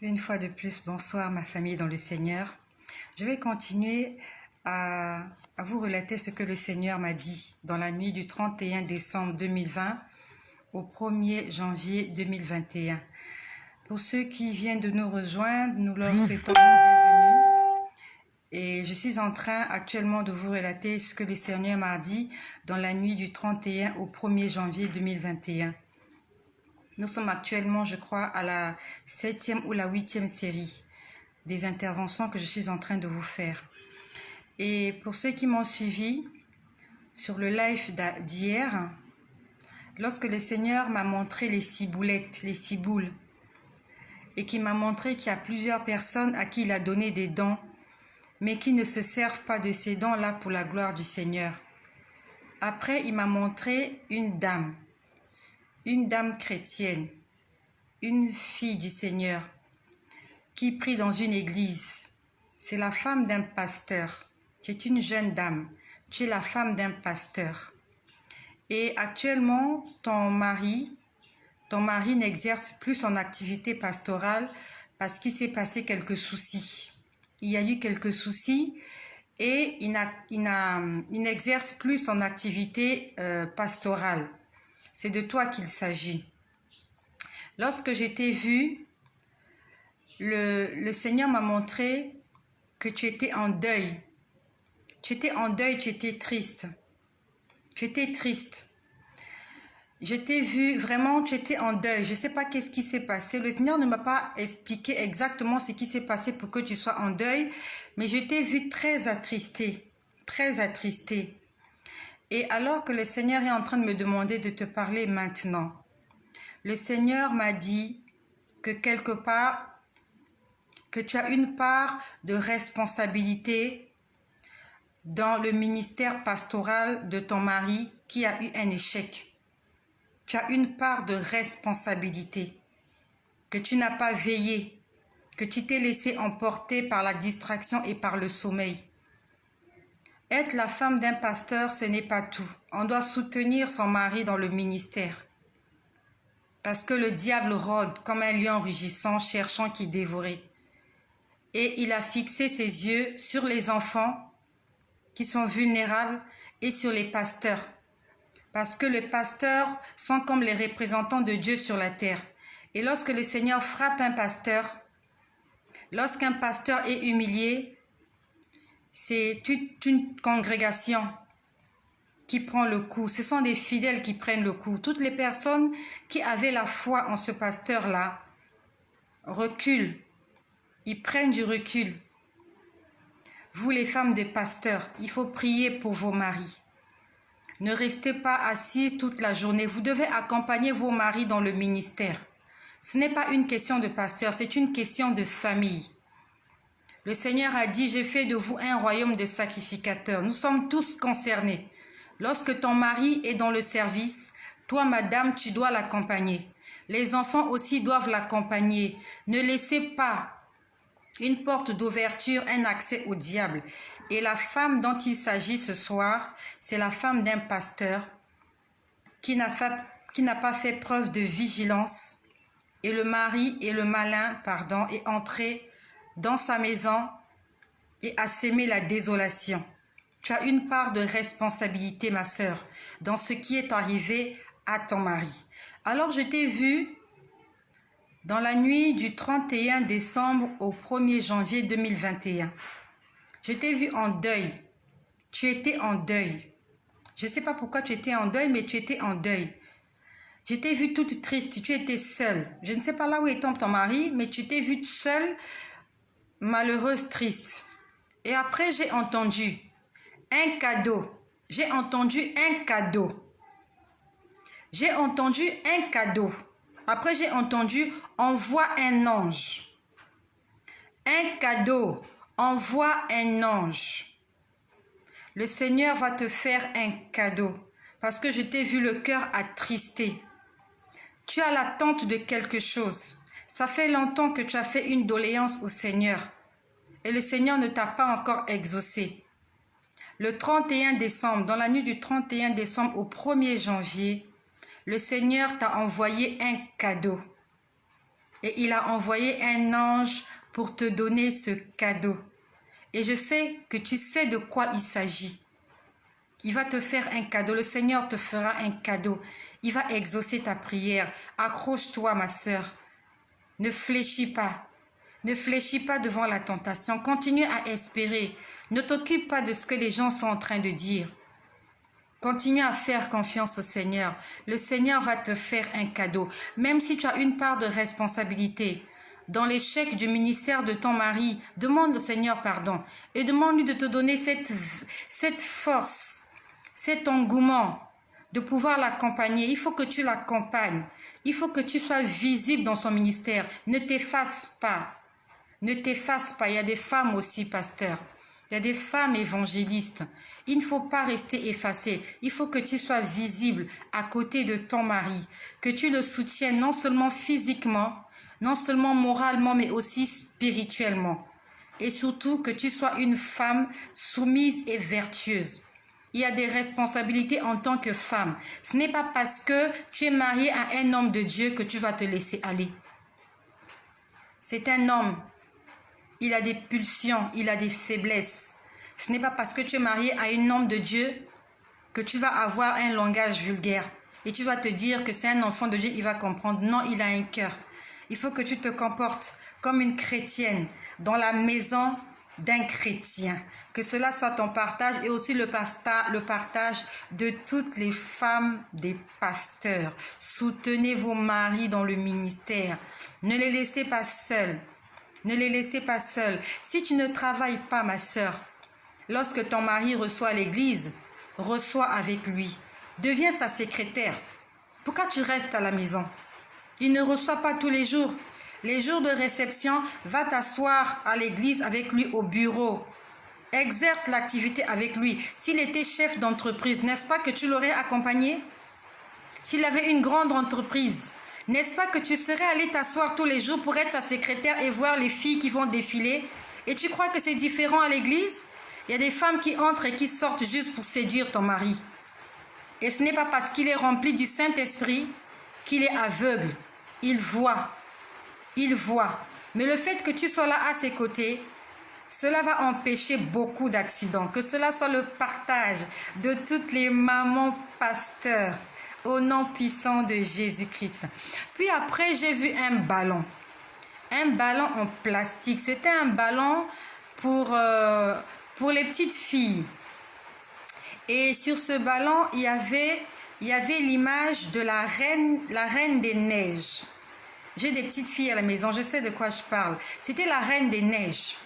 Une fois de plus, bonsoir ma famille dans le Seigneur. Je vais continuer à vous relater ce que le Seigneur m'a dit dans la nuit du 31 décembre 2020 au 1er janvier 2021. Pour ceux qui viennent de nous rejoindre, nous leur souhaitons la bienvenue. Et je suis en train actuellement de vous relater ce que le Seigneur m'a dit dans la nuit du 31 au 1er janvier 2021. Nous sommes actuellement, je crois, à la 7e ou la 8e série des interventions que je suis en train de vous faire. Et pour ceux qui m'ont suivi sur le live d'hier, lorsque le Seigneur m'a montré les ciboulettes, les ciboules, et qui m'a montré qu'il y a plusieurs personnes à qui il a donné des dons, mais qui ne se servent pas de ces dons-là pour la gloire du Seigneur. Après, il m'a montré une dame chrétienne, une fille du Seigneur, qui prie dans une église. C'est la femme d'un pasteur. Tu es une jeune dame. Tu es la femme d'un pasteur. Et actuellement, ton mari n'exerce plus son activité pastorale parce qu'il s'est passé quelques soucis. Il y a eu quelques soucis et il n'exerce plus son activité pastorale. C'est de toi qu'il s'agit. Lorsque je t'ai vu, le Seigneur m'a montré que tu étais en deuil. Tu étais en deuil, tu étais triste. Tu étais triste. Je t'ai vu, vraiment, tu étais en deuil. Je ne sais pas qu'est-ce qui s'est passé. Le Seigneur ne m'a pas expliqué exactement ce qui s'est passé pour que tu sois en deuil, mais je t'ai vu très attristé, très attristé. Et alors que le Seigneur est en train de me demander de te parler maintenant, le Seigneur m'a dit que quelque part, que tu as une part de responsabilité dans le ministère pastoral de ton mari qui a eu un échec. Tu as une part de responsabilité, que tu n'as pas veillé, que tu t'es laissé emporter par la distraction et par le sommeil. Être la femme d'un pasteur, ce n'est pas tout. On doit soutenir son mari dans le ministère. Parce que le diable rôde comme un lion rugissant, cherchant qui dévorer. Et il a fixé ses yeux sur les enfants qui sont vulnérables et sur les pasteurs. Parce que les pasteurs sont comme les représentants de Dieu sur la terre. Et lorsque le Seigneur frappe un pasteur, lorsqu'un pasteur est humilié, c'est toute une congrégation qui prend le coup. Ce sont des fidèles qui prennent le coup. Toutes les personnes qui avaient la foi en ce pasteur-là reculent. Ils prennent du recul. Vous les femmes des pasteurs, il faut prier pour vos maris. Ne restez pas assises toute la journée. Vous devez accompagner vos maris dans le ministère. Ce n'est pas une question de pasteur, c'est une question de famille. Le Seigneur a dit, j'ai fait de vous un royaume de sacrificateurs. Nous sommes tous concernés. Lorsque ton mari est dans le service, toi, madame, tu dois l'accompagner. Les enfants aussi doivent l'accompagner. Ne laissez pas une porte d'ouverture, un accès au diable. Et la femme dont il s'agit ce soir, c'est la femme d'un pasteur qui n'a pas fait preuve de vigilance. Et le mari et le malin, est entré dans sa maison et a sémé la désolation. Tu as une part de responsabilité, ma sœur, dans ce qui est arrivé à ton mari. Alors je t'ai vu dans la nuit du 31 décembre au 1er janvier 2021. Je t'ai vu en deuil. Tu étais en deuil. Je ne sais pas pourquoi tu étais en deuil, mais tu étais en deuil. Je t'ai vu toute triste. Tu étais seule. Je ne sais pas là où est ton mari, mais tu t'es vue seule, malheureuse, triste. Et après, j'ai entendu un cadeau. J'ai entendu un cadeau. J'ai entendu un cadeau. Après, j'ai entendu « envoie un ange ». Un cadeau, envoie un ange. Le Seigneur va te faire un cadeau parce que je t'ai vu le cœur attristé. Tu as l'attente de quelque chose. Ça fait longtemps que tu as fait une doléance au Seigneur et le Seigneur ne t'a pas encore exaucé. Le 31 décembre, dans la nuit du 31 décembre au 1er janvier, le Seigneur t'a envoyé un cadeau. Et il a envoyé un ange pour te donner ce cadeau. Et je sais que tu sais de quoi il s'agit. Il va te faire un cadeau. Le Seigneur te fera un cadeau. Il va exaucer ta prière. Accroche-toi, ma sœur. Ne fléchis pas. Ne fléchis pas devant la tentation. Continue à espérer. Ne t'occupe pas de ce que les gens sont en train de dire. Continue à faire confiance au Seigneur. Le Seigneur va te faire un cadeau. Même si tu as une part de responsabilité dans l'échec du ministère de ton mari, demande au Seigneur pardon et demande-lui de te donner cette force, cet engouement de pouvoir l'accompagner. Il faut que tu l'accompagnes. Il faut que tu sois visible dans son ministère. Ne t'efface pas. Ne t'efface pas. Il y a des femmes aussi, pasteur. Il y a des femmes évangélistes. Il ne faut pas rester effacé. Il faut que tu sois visible à côté de ton mari. Que tu le soutiennes non seulement physiquement, non seulement moralement, mais aussi spirituellement. Et surtout que tu sois une femme soumise et vertueuse. Il y a des responsabilités en tant que femme. Ce n'est pas parce que tu es mariée à un homme de Dieu que tu vas te laisser aller. C'est un homme. Il a des pulsions, il a des faiblesses. Ce n'est pas parce que tu es marié à un homme de Dieu que tu vas avoir un langage vulgaire. Et tu vas te dire que c'est un enfant de Dieu, il va comprendre. Non, il a un cœur. Il faut que tu te comportes comme une chrétienne dans la maison d'un chrétien. Que cela soit ton partage et aussi le partage de toutes les femmes des pasteurs. Soutenez vos maris dans le ministère. Ne les laissez pas seuls. Ne les laissez pas seuls. Si tu ne travailles pas, ma sœur, lorsque ton mari reçoit à l'église, reçois avec lui. Deviens sa secrétaire. Pourquoi tu restes à la maison? Il ne reçoit pas tous les jours. Les jours de réception, va t'asseoir à l'église avec lui au bureau. Exerce l'activité avec lui. S'il était chef d'entreprise, n'est-ce pas que tu l'aurais accompagné? S'il avait une grande entreprise, n'est-ce pas que tu serais allé t'asseoir tous les jours pour être sa secrétaire et voir les filles qui vont défiler? Et tu crois que c'est différent à l'église? Il y a des femmes qui entrent et qui sortent juste pour séduire ton mari. Et ce n'est pas parce qu'il est rempli du Saint-Esprit qu'il est aveugle. Il voit. Il voit. Mais le fait que tu sois là à ses côtés, cela va empêcher beaucoup d'accidents. Que cela soit le partage de toutes les mamans pasteurs. Au nom puissant de Jésus-Christ. Puis après, j'ai vu un ballon. Un ballon en plastique. C'était un ballon pour les petites filles. Et sur ce ballon, il y avait l'image de la reine des neiges. J'ai des petites filles à la maison, je sais de quoi je parle. C'était la reine des neiges.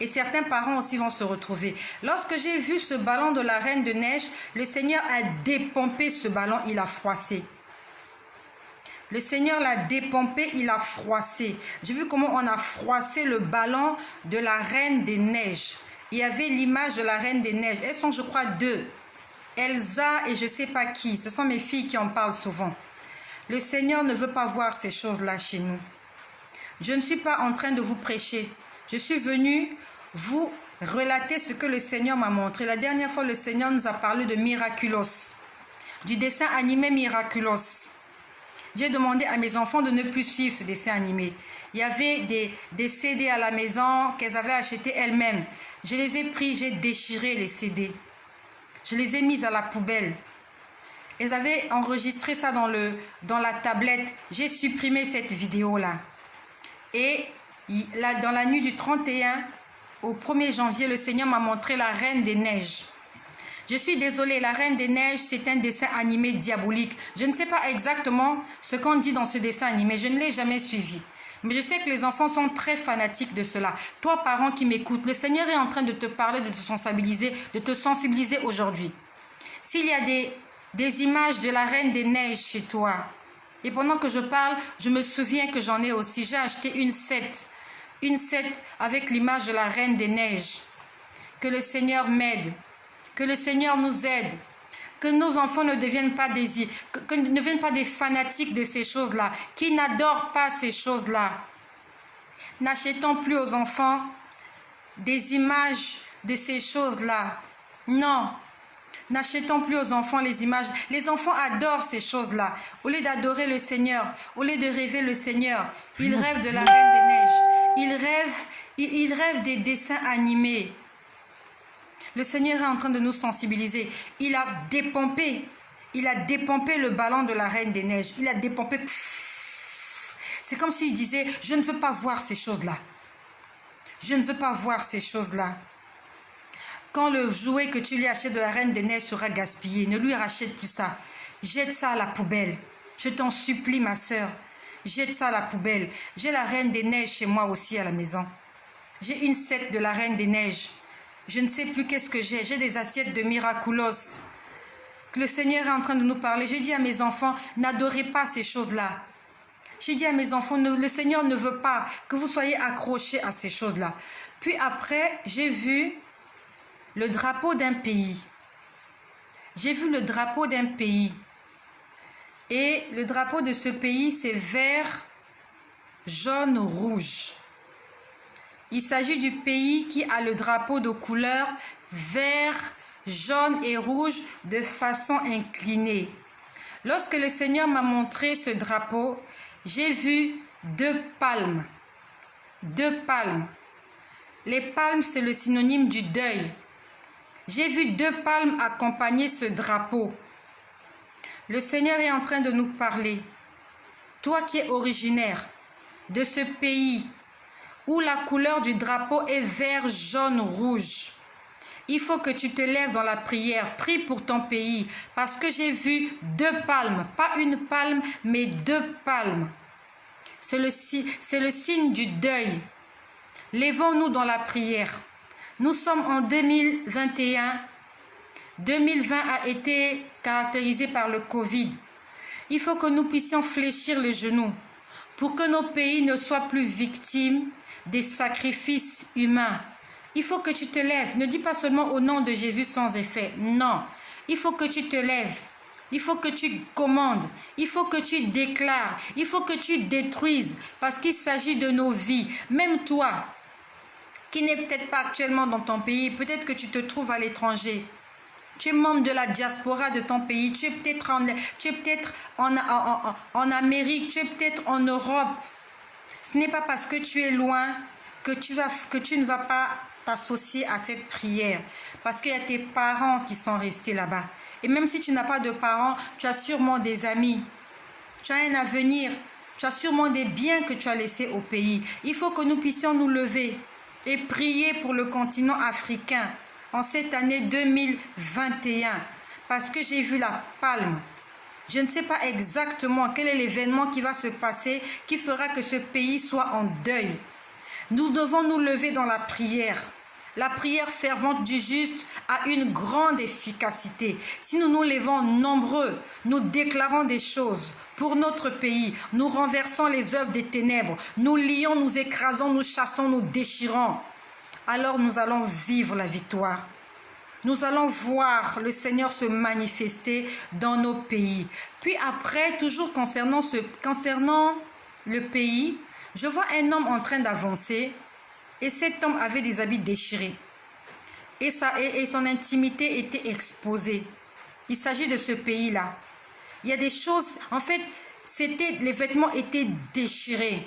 Et certains parents aussi vont se retrouver. Lorsque j'ai vu ce ballon de la reine de neige, le Seigneur a dépompé ce ballon, il a froissé. Le Seigneur l'a dépompé, il a froissé. J'ai vu comment on a froissé le ballon de la reine des neiges. Il y avait l'image de la reine des neiges. Elles sont, je crois, deux. Elsa et je ne sais pas qui. Ce sont mes filles qui en parlent souvent. Le Seigneur ne veut pas voir ces choses-là chez nous. Je ne suis pas en train de vous prêcher. Je suis venue vous relater ce que le Seigneur m'a montré. La dernière fois, le Seigneur nous a parlé de Miraculous, du dessin animé Miraculous. J'ai demandé à mes enfants de ne plus suivre ce dessin animé. Il y avait des CD à la maison qu'elles avaient achetés elles-mêmes. Je les ai pris, j'ai déchiré les CD. Je les ai mis à la poubelle. Elles avaient enregistré ça dans la tablette. J'ai supprimé cette vidéo-là. Et dans la nuit du 31 au 1er janvier, le Seigneur m'a montré la Reine des Neiges. Je suis désolée, la Reine des Neiges, c'est un dessin animé diabolique. Je ne sais pas exactement ce qu'on dit dans ce dessin animé. Je ne l'ai jamais suivi. Mais je sais que les enfants sont très fanatiques de cela. Toi, parent qui m'écoutes, le Seigneur est en train de te parler, de te sensibiliser aujourd'hui. S'il y a des images de la Reine des Neiges chez toi, et pendant que je parle, je me souviens que j'en ai aussi. J'ai acheté une set avec l'image de la Reine des Neiges. Que le Seigneur m'aide, que le Seigneur nous aide, que nos enfants ne deviennent pas que ne deviennent pas des fanatiques de ces choses-là, qui n'adorent pas ces choses-là. N'achetons plus aux enfants des images de ces choses-là. Non. N'achetons plus aux enfants les images. Les enfants adorent ces choses-là. Au lieu d'adorer le Seigneur, au lieu de rêver le Seigneur, ils rêvent de la Reine des Neiges. Ils rêvent des dessins animés. Le Seigneur est en train de nous sensibiliser. Il a dépompé le ballon de la Reine des Neiges. Il a dépompé. C'est comme s'il disait, je ne veux pas voir ces choses-là. Je ne veux pas voir ces choses-là. Quand le jouet que tu lui achètes de la Reine des Neiges sera gaspillé, ne lui rachète plus ça. Jette ça à la poubelle. Je t'en supplie, ma soeur. Jette ça à la poubelle. J'ai la Reine des Neiges chez moi aussi à la maison. J'ai une set de la Reine des Neiges. Je ne sais plus qu'est-ce que j'ai. J'ai des assiettes de Miraculous. Que le Seigneur est en train de nous parler. J'ai dit à mes enfants, n'adorez pas ces choses-là. J'ai dit à mes enfants, le Seigneur ne veut pas que vous soyez accrochés à ces choses-là. Puis après, j'ai vu le drapeau d'un pays. J'ai vu le drapeau d'un pays. Et le drapeau de ce pays, c'est vert, jaune, rouge. Il s'agit du pays qui a le drapeau de couleur vert, jaune et rouge de façon inclinée. Lorsque le Seigneur m'a montré ce drapeau, j'ai vu 2 palmes. 2 palmes. Les palmes, c'est le synonyme du deuil. J'ai vu 2 palmes accompagner ce drapeau. Le Seigneur est en train de nous parler. Toi qui es originaire de ce pays où la couleur du drapeau est vert, jaune, rouge, il faut que tu te lèves dans la prière. Prie pour ton pays parce que j'ai vu 2 palmes. Pas une palme, mais 2 palmes. C'est le signe du deuil. Lèvons-nous dans la prière. Nous sommes en 2021. 2020 a été caractérisé par le Covid. Il faut que nous puissions fléchir les genoux pour que nos pays ne soient plus victimes des sacrifices humains. Il faut que tu te lèves. Ne dis pas seulement au nom de Jésus sans effet. Non. Il faut que tu te lèves. Il faut que tu commandes. Il faut que tu déclares. Il faut que tu détruises. Parce qu'il s'agit de nos vies. Même toi, qui n'es peut-être pas actuellement dans ton pays, peut-être que tu te trouves à l'étranger. Tu es membre de la diaspora de ton pays. Tu es peut-être en Amérique. Tu es peut-être en Europe. Ce n'est pas parce que tu es loin que tu ne vas pas t'associer à cette prière. Parce qu'il y a tes parents qui sont restés là-bas. Et même si tu n'as pas de parents, tu as sûrement des amis. Tu as un avenir. Tu as sûrement des biens que tu as laissés au pays. Il faut que nous puissions nous lever et prier pour le continent africain en cette année 2021. Parce que j'ai vu la palme. Je ne sais pas exactement quel est l'événement qui va se passer qui fera que ce pays soit en deuil. Nous devons nous lever dans la prière. La prière fervente du juste a une grande efficacité. Si nous nous levons nombreux, nous déclarons des choses pour notre pays. Nous renversons les œuvres des ténèbres. Nous lions, nous écrasons, nous chassons, nous déchirons. Alors nous allons vivre la victoire. Nous allons voir le Seigneur se manifester dans nos pays. Puis après, toujours concernant le pays, je vois un homme en train d'avancer et cet homme avait des habits déchirés. Et son intimité était exposée. Il s'agit de ce pays-là. Il y a des choses, en fait, les vêtements étaient déchirés.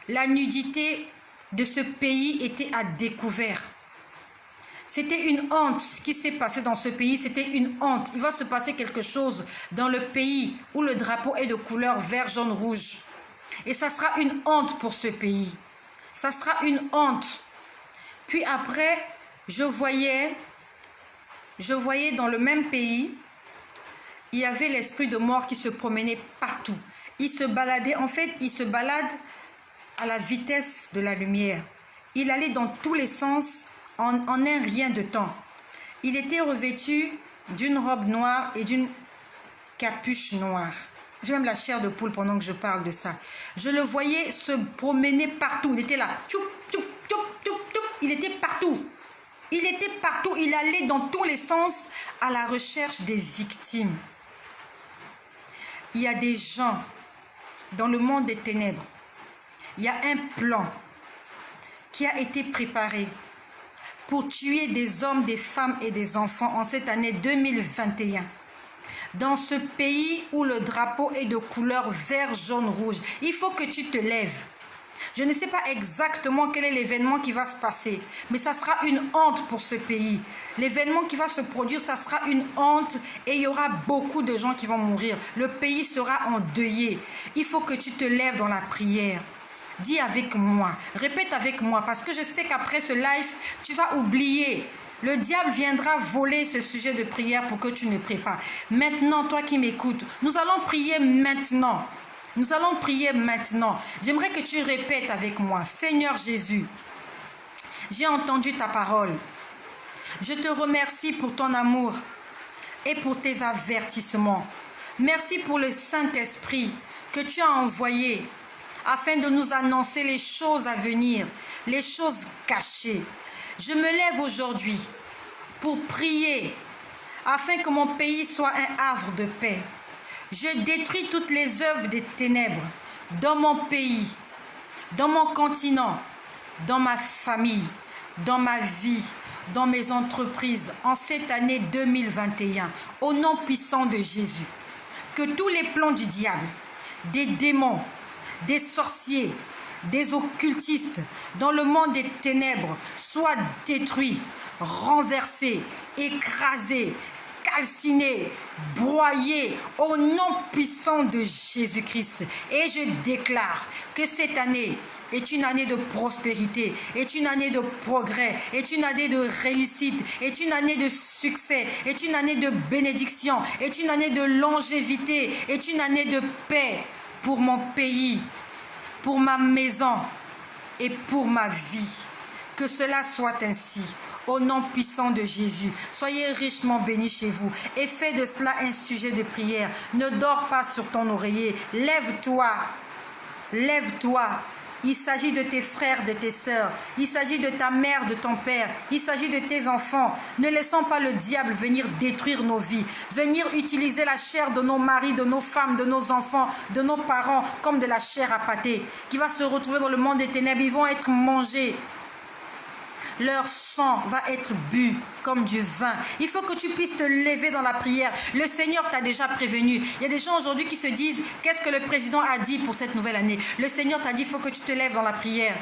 La nudité de ce pays était à découvert. C'était une honte ce qui s'est passé dans ce pays, c'était une honte. Il va se passer quelque chose dans le pays où le drapeau est de couleur vert, jaune, rouge. Et ça sera une honte pour ce pays. Ça sera une honte. Puis après, je voyais dans le même pays, il y avait l'esprit de mort qui se promenait partout. Il se baladait, en fait, il se balade à la vitesse de la lumière. Il allait dans tous les sens en un rien de temps. Il était revêtu d'une robe noire et d'une capuche noire. J'ai même la chair de poule pendant que je parle de ça. Je le voyais se promener partout. Il était là. Tchoup, tchoup, tchoup, tchoup, tchoup. Il était partout. Il était partout. Il allait dans tous les sens à la recherche des victimes. Il y a des gens dans le monde des ténèbres. Il y a un plan qui a été préparé pour tuer des hommes, des femmes et des enfants en cette année 2021. Dans ce pays où le drapeau est de couleur vert, jaune, rouge, il faut que tu te lèves. Je ne sais pas exactement quel est l'événement qui va se passer, mais ça sera une honte pour ce pays. L'événement qui va se produire, ça sera une honte et il y aura beaucoup de gens qui vont mourir. Le pays sera endeuillé. Il faut que tu te lèves dans la prière. Dis avec moi, répète avec moi, parce que je sais qu'après ce live, tu vas oublier. Le diable viendra voler ce sujet de prière pour que tu ne pries pas. Maintenant, toi qui m'écoutes, nous allons prier maintenant. Nous allons prier maintenant. J'aimerais que tu répètes avec moi. Seigneur Jésus, j'ai entendu ta parole. Je te remercie pour ton amour et pour tes avertissements. Merci pour le Saint-Esprit que tu as envoyé afin de nous annoncer les choses à venir, les choses cachées. Je me lève aujourd'hui pour prier afin que mon pays soit un havre de paix. Je détruis toutes les œuvres des ténèbres dans mon pays, dans mon continent, dans ma famille, dans ma vie, dans mes entreprises en cette année 2021, au nom puissant de Jésus. Que tous les plans du diable, des démons, des sorciers, des occultistes dans le monde des ténèbres soient détruits, renversés, écrasés, calcinés, broyés au nom puissant de Jésus-Christ. Et je déclare que cette année est une année de prospérité, est une année de progrès, est une année de réussite, est une année de succès, est une année de bénédiction, est une année de longévité, est une année de paix pour mon pays, pour ma maison et pour ma vie. Que cela soit ainsi, au nom puissant de Jésus. Soyez richement bénis chez vous et fais de cela un sujet de prière. Ne dors pas sur ton oreiller. Lève-toi. Lève-toi. Il s'agit de tes frères, de tes sœurs. Il s'agit de ta mère, de ton père. Il s'agit de tes enfants. Ne laissons pas le diable venir détruire nos vies. Venir utiliser la chair de nos maris, de nos femmes, de nos enfants, de nos parents comme de la chair à pâté qui va se retrouver dans le monde des ténèbres. Ils vont être mangés. Leur sang va être bu comme du vin. Il faut que tu puisses te lever dans la prière. Le Seigneur t'a déjà prévenu. Il y a des gens aujourd'hui qui se disent, qu'est-ce que le président a dit pour cette nouvelle année? Le Seigneur t'a dit, il faut que tu te lèves dans la prière.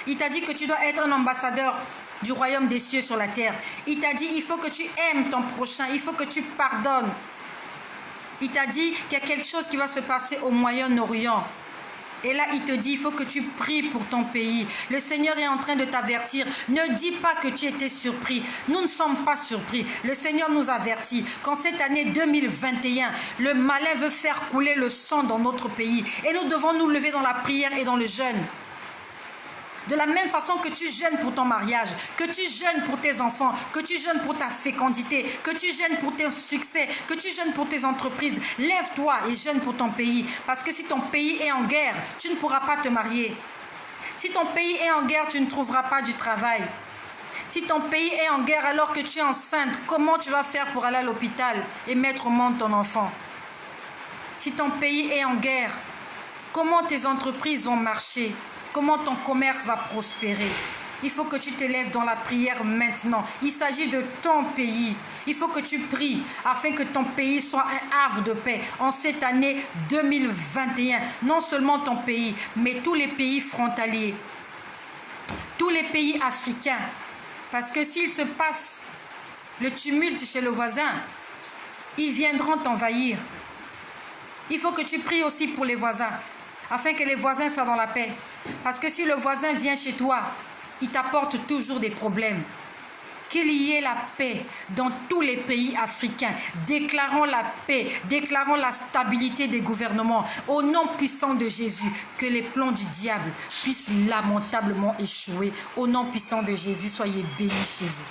Il t'a dit que tu dois être un ambassadeur du royaume des cieux sur la terre. Il t'a dit, il faut que tu aimes ton prochain. Il faut que tu pardonnes. Il t'a dit qu'il y a quelque chose qui va se passer au Moyen-Orient. Et là, il te dit, il faut que tu pries pour ton pays. Le Seigneur est en train de t'avertir. Ne dis pas que tu étais surpris. Nous ne sommes pas surpris. Le Seigneur nous avertit qu'en cette année 2021, le malin veut faire couler le sang dans notre pays. Et nous devons nous lever dans la prière et dans le jeûne. De la même façon que tu jeûnes pour ton mariage, que tu jeûnes pour tes enfants, que tu jeûnes pour ta fécondité, que tu jeûnes pour tes succès, que tu jeûnes pour tes entreprises, lève-toi et jeûne pour ton pays. Parce que si ton pays est en guerre, tu ne pourras pas te marier. Si ton pays est en guerre, tu ne trouveras pas du travail. Si ton pays est en guerre alors que tu es enceinte, comment tu vas faire pour aller à l'hôpital et mettre au monde ton enfant? Si ton pays est en guerre, comment tes entreprises vont marcher? Comment ton commerce va prospérer? Il faut que tu te lèves dans la prière maintenant. Il s'agit de ton pays. Il faut que tu pries afin que ton pays soit un havre de paix en cette année 2021. Non seulement ton pays, mais tous les pays frontaliers, tous les pays africains. Parce que s'il se passe le tumulte chez le voisin, ils viendront t'envahir. Il faut que tu pries aussi pour les voisins, afin que les voisins soient dans la paix. Parce que si le voisin vient chez toi, il t'apporte toujours des problèmes. Qu'il y ait la paix dans tous les pays africains. Déclarons la paix, déclarons la stabilité des gouvernements. Au nom puissant de Jésus, que les plans du diable puissent lamentablement échouer. Au nom puissant de Jésus, soyez bénis chez vous.